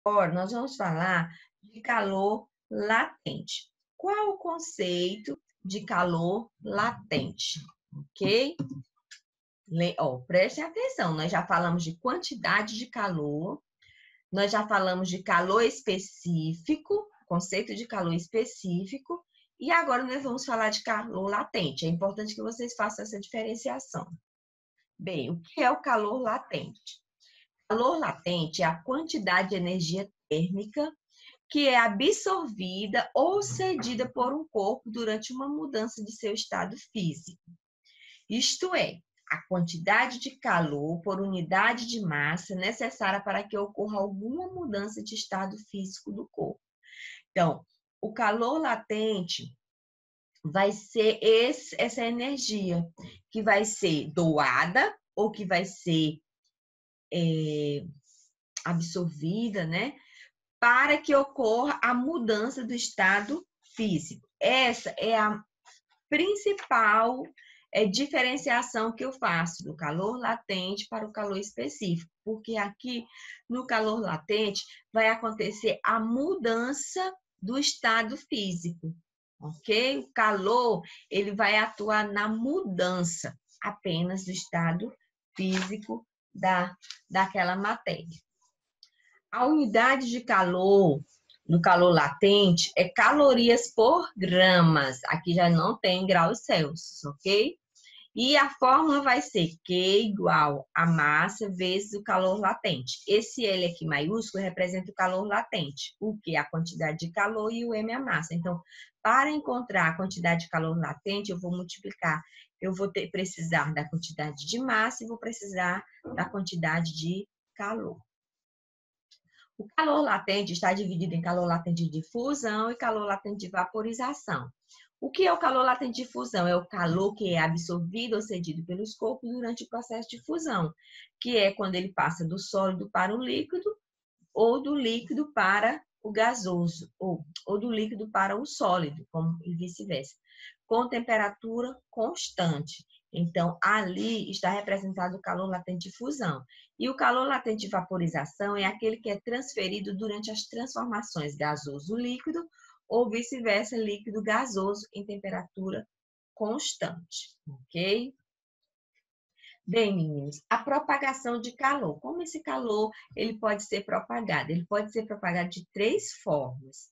Agora, nós vamos falar de calor latente. Qual o conceito de calor latente? Ok? Prestem atenção, nós já falamos de quantidade de calor, nós já falamos de calor específico, conceito de calor específico, e agora nós vamos falar de calor latente. É importante que vocês façam essa diferenciação. Bem, o que é o calor latente? Calor latente é a quantidade de energia térmica que é absorvida ou cedida por um corpo durante uma mudança de seu estado físico. Isto é, a quantidade de calor por unidade de massa necessária para que ocorra alguma mudança de estado físico do corpo. Então, o calor latente vai ser essa energia que vai ser doada ou que vai ser absorvida, né? Para que ocorra a mudança do estado físico. Essa é a principal diferenciação que eu faço do calor latente para o calor específico, porque aqui no calor latente vai acontecer a mudança do estado físico, ok? O calor, ele vai atuar na mudança apenas do estado físico daquela matéria. A unidade de calor, no calor latente, é calorias por gramas. Aqui já não tem graus Celsius, ok? E a fórmula vai ser Q igual a massa vezes o calor latente. Esse L aqui maiúsculo representa o calor latente. O Q é a quantidade de calor e o M é a massa. Então, para encontrar a quantidade de calor latente, eu vou multiplicar. Eu vou precisar da quantidade de massa e vou precisar da quantidade de calor. O calor latente está dividido em calor latente de difusão e calor latente de vaporização. O que é o calor latente de fusão? É o calor que é absorvido ou cedido pelos corpos durante o processo de fusão, que é quando ele passa do sólido para o líquido ou do líquido para o gasoso, ou do líquido para o sólido, como e vice-versa, com temperatura constante. Então, ali está representado o calor latente de fusão. E o calor latente de vaporização é aquele que é transferido durante as transformações gasoso-líquido ou vice-versa, líquido-gasoso em temperatura constante, ok? Bem, meninos, a propagação de calor. Como esse calor ele pode ser propagado? Ele pode ser propagado de três formas,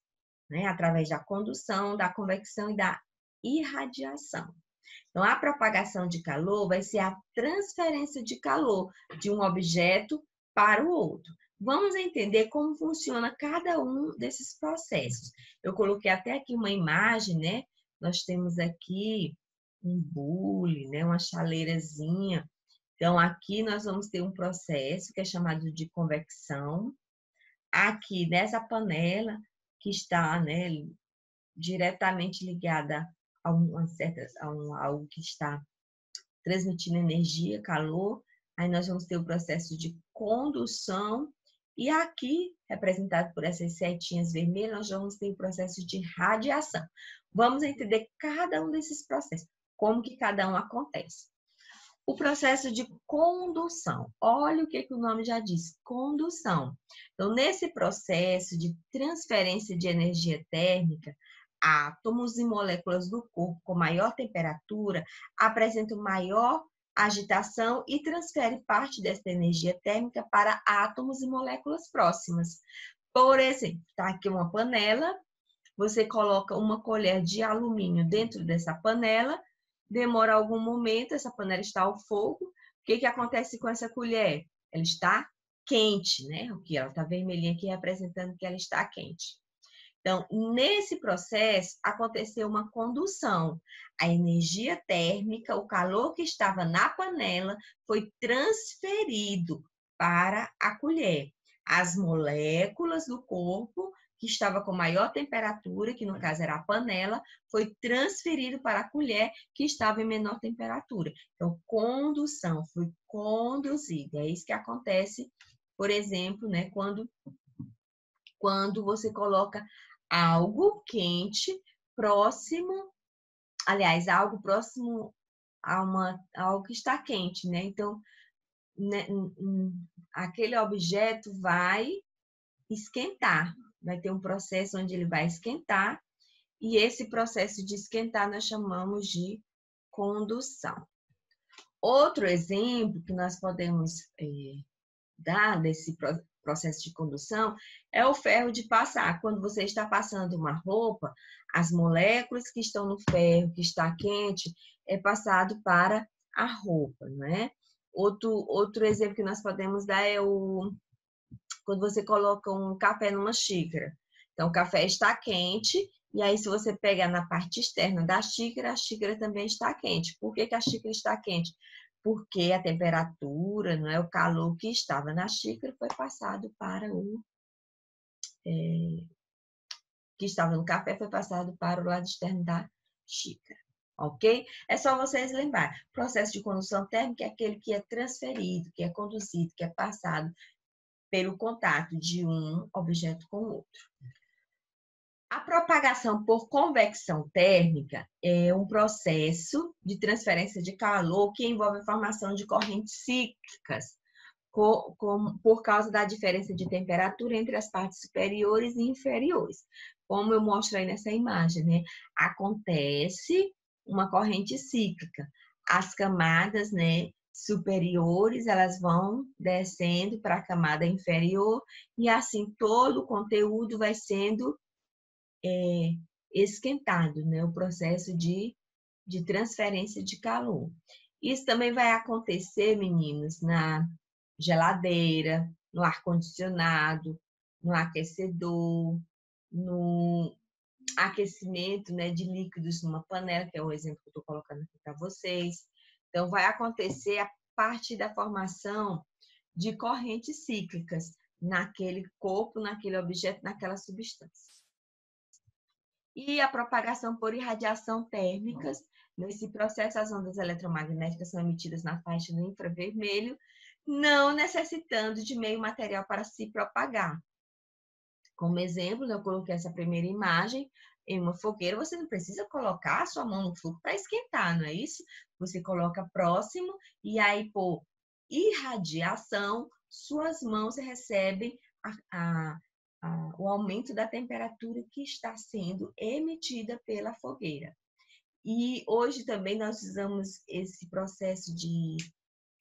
né? Através da condução, da convecção e da irradiação. Então, a propagação de calor vai ser a transferência de calor de um objeto para o outro. Vamos entender como funciona cada um desses processos. Eu coloquei até aqui uma imagem, né? Nós temos aqui um bule, né? Uma chaleirazinha. Então, aqui nós vamos ter um processo que é chamado de convecção. Aqui, nessa panela, que está, né, diretamente ligada a algo que está transmitindo energia, calor. Aí nós vamos ter o processo de condução. E aqui, representado por essas setinhas vermelhas, nós vamos ter o processo de radiação. Vamos entender cada um desses processos, como que cada um acontece. O processo de condução. Olha o que o nome já diz, condução. Então, nesse processo de transferência de energia térmica, átomos e moléculas do corpo com maior temperatura apresentam maior agitação e transferem parte dessa energia térmica para átomos e moléculas próximas. Por exemplo, está aqui uma panela, você coloca uma colher de alumínio dentro dessa panela, demora algum momento, essa panela está ao fogo. O que acontece com essa colher? Ela está quente, né? O que ela está vermelhinha aqui representando que ela está quente. Então, nesse processo, aconteceu uma condução. A energia térmica, o calor que estava na panela, foi transferido para a colher. As moléculas do corpo que estava com maior temperatura, que no caso era a panela, foi transferido para a colher, que estava em menor temperatura. Então, condução, foi conduzida. É isso que acontece, por exemplo, né, quando você coloca algo quente próximo, aliás, algo próximo a algo que está quente, né? Então, né, aquele objeto vai esquentar. Vai ter um processo onde ele vai esquentar, e esse processo de esquentar nós chamamos de condução. Outro exemplo que nós podemos dar desse processo de condução é o ferro de passar. Quando você está passando uma roupa, as moléculas que estão no ferro, que está quente, é passado para a roupa, não é? Outro exemplo que nós podemos dar é quando você coloca um café numa xícara. Então, o café está quente, e aí se você pegar na parte externa da xícara, a xícara também está quente. Por que a xícara está quente? Porque a temperatura, não é, o calor que estava na xícara foi passado para que estava no café, foi passado para o lado externo da xícara. Ok? É só vocês lembrarem. O processo de condução térmica é aquele que é transferido, que é conduzido, que é passado pelo contato de um objeto com o outro. A propagação por convecção térmica é um processo de transferência de calor que envolve a formação de correntes cíclicas por causa da diferença de temperatura entre as partes superiores e inferiores. Como eu mostro aí nessa imagem, né? Acontece uma corrente cíclica. As camadas, né, superiores, elas vão descendo para a camada inferior e assim todo o conteúdo vai sendo esquentado, né? O processo de transferência de calor. Isso também vai acontecer, meninos, na geladeira, no ar-condicionado, no aquecedor, no aquecimento, né, de líquidos numa panela, que é o exemplo que eu estou colocando aqui para vocês. Então, vai acontecer a partir da formação de correntes cíclicas naquele corpo, naquele objeto, naquela substância. E a propagação por irradiação térmica. Nesse processo, as ondas eletromagnéticas são emitidas na faixa do infravermelho, não necessitando de meio material para se propagar. Como exemplo, eu coloquei essa primeira imagem em uma fogueira. Você não precisa colocar a sua mão no fogo para esquentar, não é isso? Você coloca próximo e aí, por irradiação, suas mãos recebem o aumento da temperatura que está sendo emitida pela fogueira. E hoje também nós usamos esse processo de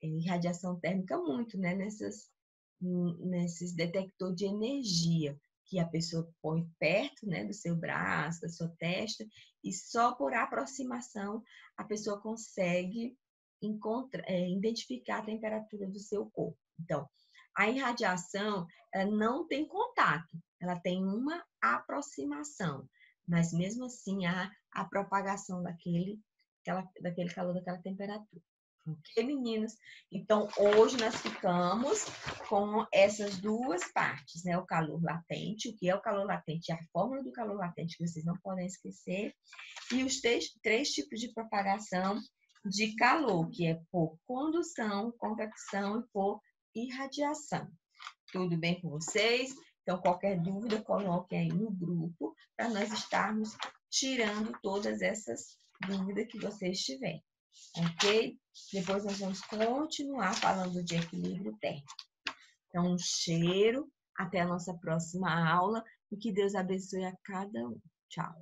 irradiação térmica muito, né? Nesses detectores de energia que a pessoa põe perto, né, do seu braço, da sua testa, e só por aproximação a pessoa consegue identificar a temperatura do seu corpo. Então, a irradiação não tem contato, ela tem uma aproximação, mas mesmo assim há a propagação daquele calor, daquela temperatura. Ok, meninos? Então, hoje nós ficamos com essas duas partes, né? O calor latente, o que é o calor latente, a fórmula do calor latente, que vocês não podem esquecer, e os três tipos de propagação de calor, que é por condução, convecção e por irradiação. Tudo bem com vocês? Então, qualquer dúvida, coloque aí no grupo para nós estarmos tirando todas essas dúvidas que vocês tiverem. Ok? Depois nós vamos continuar falando de equilíbrio térmico. Então, um cheiro, até a nossa próxima aula e que Deus abençoe a cada um. Tchau!